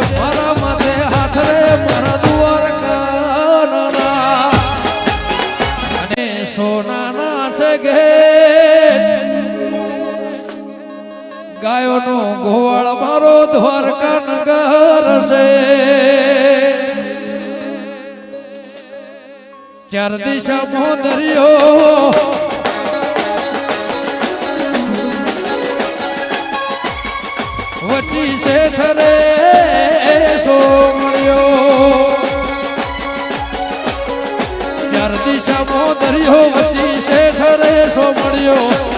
મારા માથે હાથ રે મારા દ્વારકા અને સોનાના છે ઘેર ગાયોનો ગોવાળ મારો દ્વારકા નગર છે ચાર દિશામાં દરિયો વચ્ચી શેઠ રે સોમળ્યો ચાર દિશામાં દરિયો વચ્ચી શેઠ રે સોમળ્યો